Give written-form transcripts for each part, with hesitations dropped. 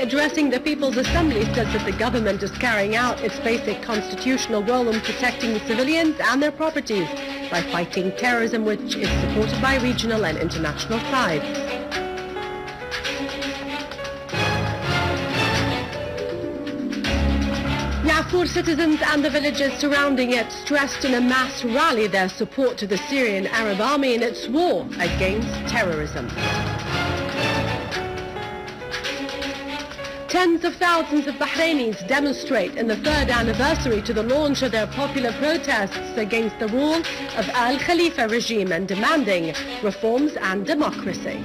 addressing the People's Assembly, says that the government is carrying out its basic constitutional role in protecting the civilians and their properties by fighting terrorism, which is supported by regional and international sides. Darfur citizens and the villages surrounding it stressed in a mass rally their support to the Syrian Arab Army in its war against terrorism. Tens of thousands of Bahrainis demonstrate in the third anniversary to the launch of their popular protests against the rule of Al-Khalifa regime and demanding reforms and democracy.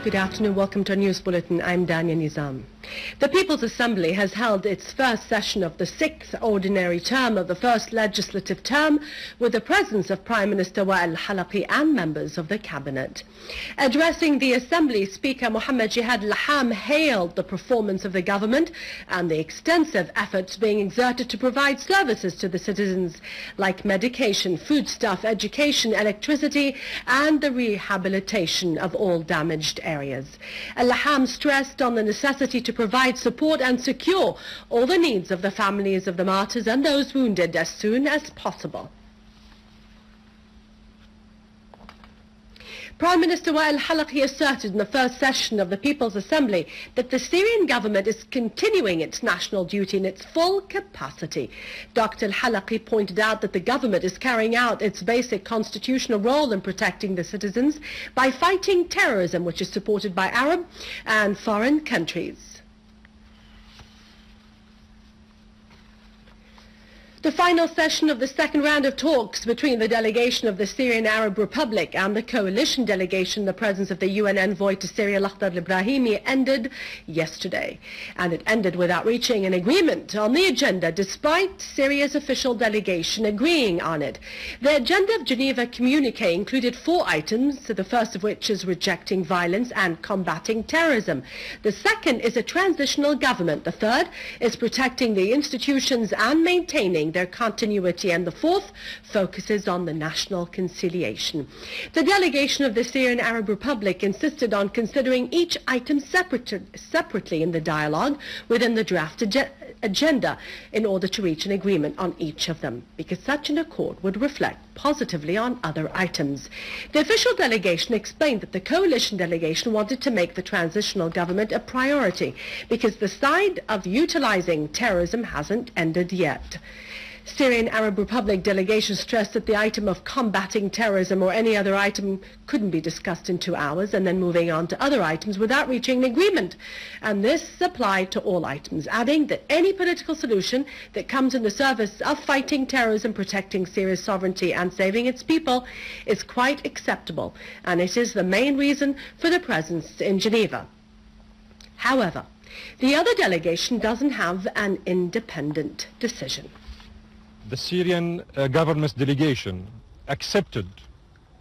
Good afternoon, welcome to our news bulletin. I'm Dania Nizam. The People's Assembly has held its first session of the 6th ordinary term of the first legislative term with the presence of Prime Minister Halqi and members of the cabinet. Addressing the Assembly, Speaker Mohammed Jihad Laham hailed the performance of the government and the extensive efforts being exerted to provide services to the citizens like medication, foodstuff, education, electricity and the rehabilitation of all damaged areas. Laham stressed on the necessity to provide support and secure all the needs of the families of the martyrs and those wounded as soon as possible. Prime Minister Halqi asserted in the first session of the People's Assembly that the Syrian government is continuing its national duty in its full capacity. Dr. Halqi pointed out that the government is carrying out its basic constitutional role in protecting the citizens by fighting terrorism, which is supported by Arab and foreign countries. The final session of the second round of talks between the delegation of the Syrian Arab Republic and the coalition delegation in the presence of the UN envoy to Syria, al-Ibrahimi, ended yesterday. And it ended without reaching an agreement on the agenda, despite Syria's official delegation agreeing on it. The agenda of Geneva communique included 4 items, the first of which is rejecting violence and combating terrorism. The second is a transitional government. The third is protecting the institutions and maintaining their continuity, and the fourth focuses on the national conciliation. The delegation of the Syrian Arab Republic insisted on considering each item separately in the dialogue within the draft agenda in order to reach an agreement on each of them, because such an accord would reflect positively on other items. The official delegation explained that the coalition delegation wanted to make the transitional government a priority because the side of utilizing terrorism hasn't ended yet. Syrian Arab Republic delegation stressed that the item of combating terrorism or any other item couldn't be discussed in 2 hours and then moving on to other items without reaching an agreement. And this applied to all items, adding that any political solution that comes in the service of fighting terrorism, protecting Syria's sovereignty and saving its people is quite acceptable, and it is the main reason for the presence in Geneva. However, the other delegation doesn't have an independent decision. The Syrian government's delegation accepted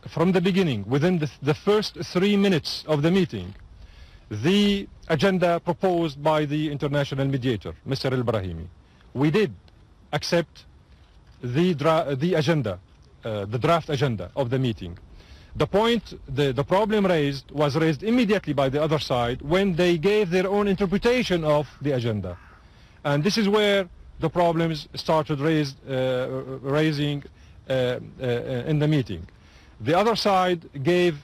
from the beginning, within the first 3 minutes of the meeting, the agenda proposed by the international mediator, Mr. Al-Ibrahimi. We did accept the agenda, the draft agenda of the meeting. The problem was raised immediately by the other side when they gave their own interpretation of the agenda. And this is where the problems started raising in the meeting. The other side gave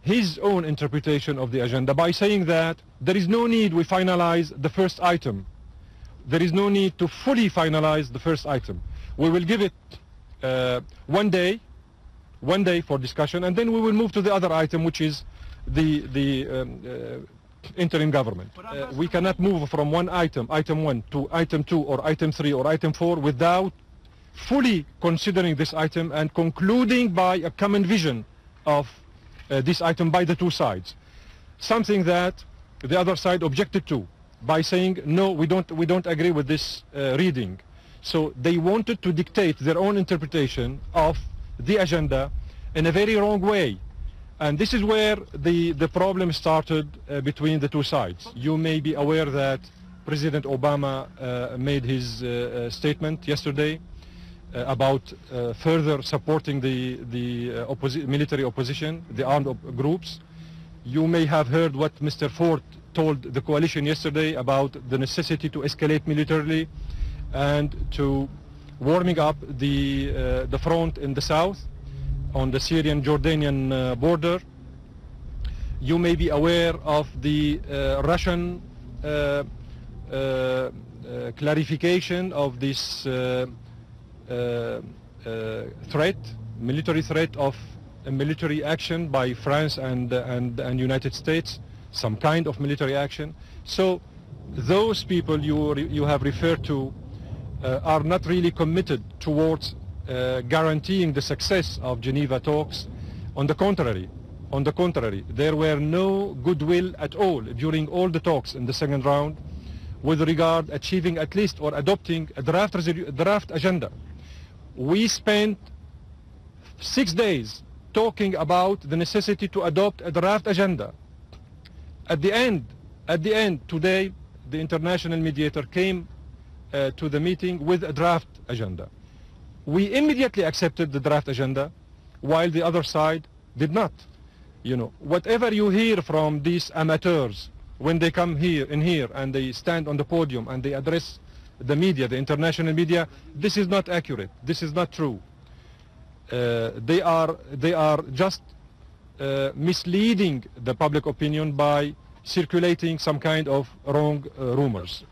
his own interpretation of the agenda by saying that there is no need we finalize the first item. There is no need to fully finalize the first item. We will give it one day for discussion, and then we will move to the other item, which is the interim government. We cannot move from item 1 to item 2 or item 3 or item 4 without fully considering this item and concluding by a common vision of this item by the 2 sides. Something that the other side objected to by saying, no, we don't agree with this reading. So they wanted to dictate their own interpretation of the agenda in a very wrong way. And this is where the problem started between the two sides. You may be aware that President Obama made his statement yesterday about further supporting the military opposition, the armed groups. You may have heard what Mr. Ford told the coalition yesterday about the necessity to escalate militarily and to warming up the front in the south on the Syrian-Jordanian border. You may be aware of the Russian clarification of this threat, military threat of a military action by France and United States, some kind of military action. So those people you have referred to are not really committed towards guaranteeing the success of Geneva talks. On the contrary, there were no goodwill at all during all the talks in the second round with regard achieving at least or adopting a draft agenda. We spent 6 days talking about the necessity to adopt a draft agenda. At the end, today, the international mediator came to the meeting with a draft agenda. We immediately accepted the draft agenda, while the other side did not. You know, whatever you hear from these amateurs when they come here and they stand on the podium and they address the media, the international media, this is not accurate. This is not true. They are just misleading the public opinion by circulating some kind of wrong rumors.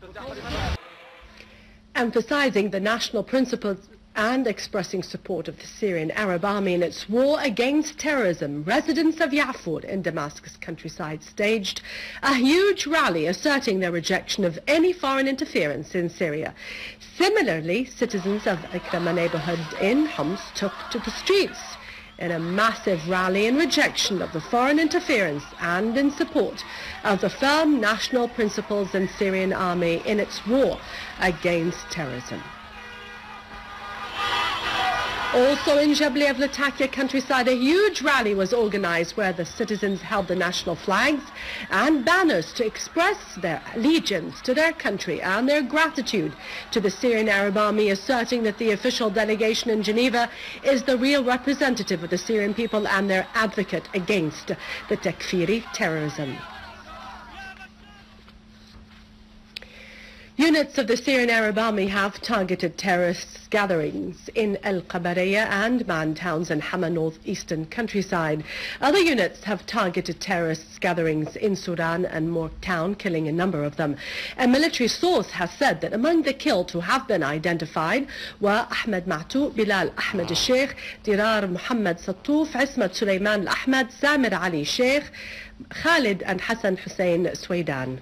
Emphasizing the national principles and expressing support of the Syrian Arab Army in its war against terrorism, residents of Yafur in Damascus countryside staged a huge rally asserting their rejection of any foreign interference in Syria. Similarly, citizens of Ikrama neighborhood in Homs took to the streets in a massive rally in rejection of the foreign interference and in support of the firm national principles and Syrian army in its war against terrorism. Also in Jabli of Latakia countryside, a huge rally was organized where the citizens held the national flags and banners to express their allegiance to their country and their gratitude to the Syrian Arab Army, asserting that the official delegation in Geneva is the real representative of the Syrian people and their advocate against the Takfiri terrorism. Units of the Syrian Arab Army have targeted terrorist gatherings in Al-Qabariyah and Man towns in Hama northeastern countryside. Other units have targeted terrorist gatherings in Sudan and Mork town, killing a number of them. A military source has said that among the killed who have been identified were Ahmed Ma'tou, Bilal Ahmed al-Sheikh, Dirar Muhammad Sattouf, Ismat Sulaiman al-Ahmed, Samir Ali Sheikh, Khalid and Hassan Hussein Swaidan.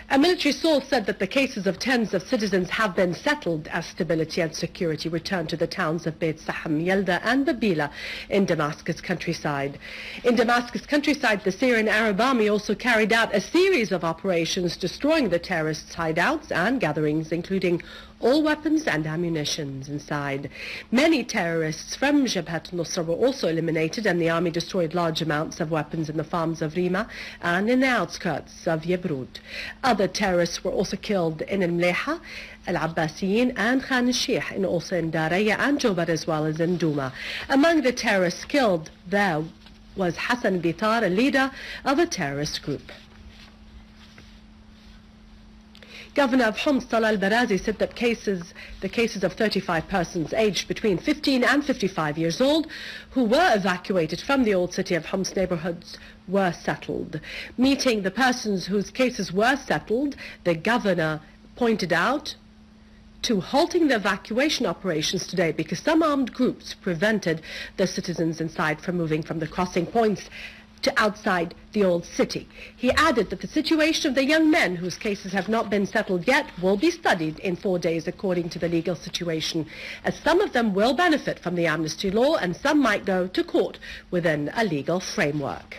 A military source said that the cases of tens of citizens have been settled as stability and security return to the towns of Beit Saham, Yelda and Babila in Damascus countryside. In Damascus countryside, the Syrian Arab Army also carried out a series of operations destroying the terrorists' hideouts and gatherings, including all weapons and ammunitions inside. Many terrorists from Jabhat al-Nusra were also eliminated, and the army destroyed large amounts of weapons in the farms of Rima and in the outskirts of Yabrud. Other terrorists were also killed in Al-Mleha, Al-Abbasiyin and Khan al-Sheikh, and also in Daraya and Jobar, as well as in Douma. Among the terrorists killed there was Hassan Bitar, a leader of a terrorist group. Governor of Homs, Salah al-Barazi, said that the cases of 35 persons aged between 15 and 55 years old who were evacuated from the old city of Homs neighborhoods were settled. Meeting the persons whose cases were settled, the governor pointed out to halting the evacuation operations today because some armed groups prevented the citizens inside from moving from the crossing points to outside the old city. He added that the situation of the young men whose cases have not been settled yet will be studied in 4 days according to the legal situation, as some of them will benefit from the amnesty law and some might go to court within a legal framework.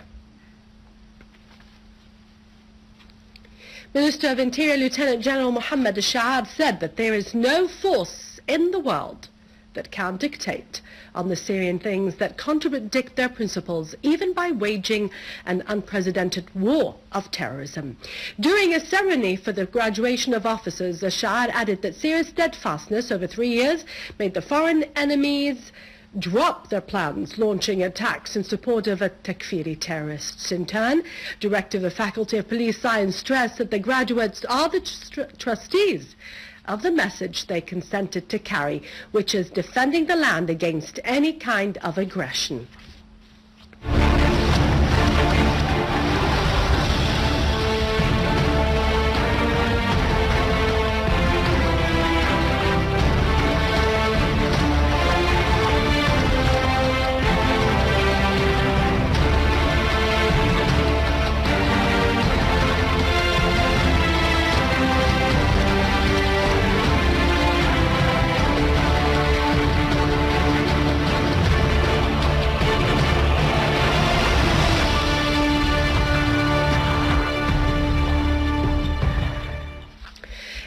Minister of Interior Lieutenant General Mohammed Al-Shaar said that there is no force in the world that can dictate on the Syrian things that contradict their principles, even by waging an unprecedented war of terrorism. During a ceremony for the graduation of officers, Al-Shaar added that Syria's steadfastness over 3 years made the foreign enemies drop their plans, launching attacks in support of Takfiri terrorists. In turn, Director of the Faculty of Police Science stressed that the graduates are the trustees of the message they consented to carry, which is defending the land against any kind of aggression.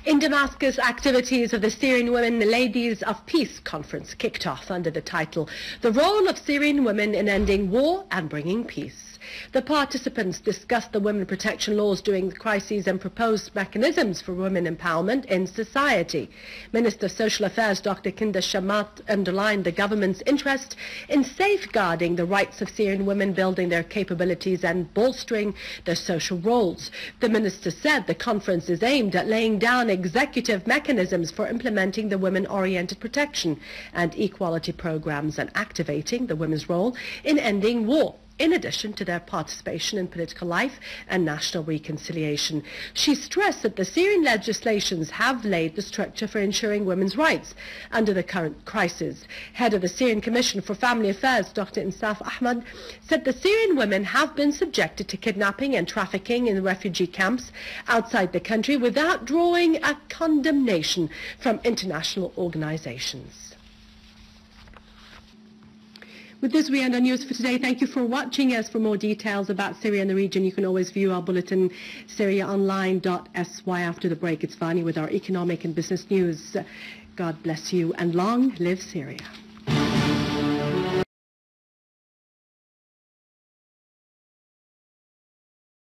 In Damascus, activities of the Syrian Women Ladies of Peace Conference kicked off under the title, "The Role of Syrian Women in Ending War and Bringing Peace." The participants discussed the women protection laws during the crises and proposed mechanisms for women empowerment in society. Minister of Social Affairs Dr. Kinda Shamat underlined the government's interest in safeguarding the rights of Syrian women, building their capabilities and bolstering their social roles. The minister said the conference is aimed at laying down executive mechanisms for implementing the women-oriented protection and equality programs and activating the women's role in ending war, in addition to their participation in political life and national reconciliation. She stressed that the Syrian legislations have laid the structure for ensuring women's rights under the current crisis. Head of the Syrian Commission for Family Affairs, Dr. Insaf Ahmad, said the Syrian women have been subjected to kidnapping and trafficking in refugee camps outside the country without drawing a condemnation from international organizations. With this, we end our news for today. Thank you for watching us. For more details about Syria and the region, you can always view our bulletin, syriaonline.sy. After the break, it's Vani with our economic and business news. God bless you, and long live Syria.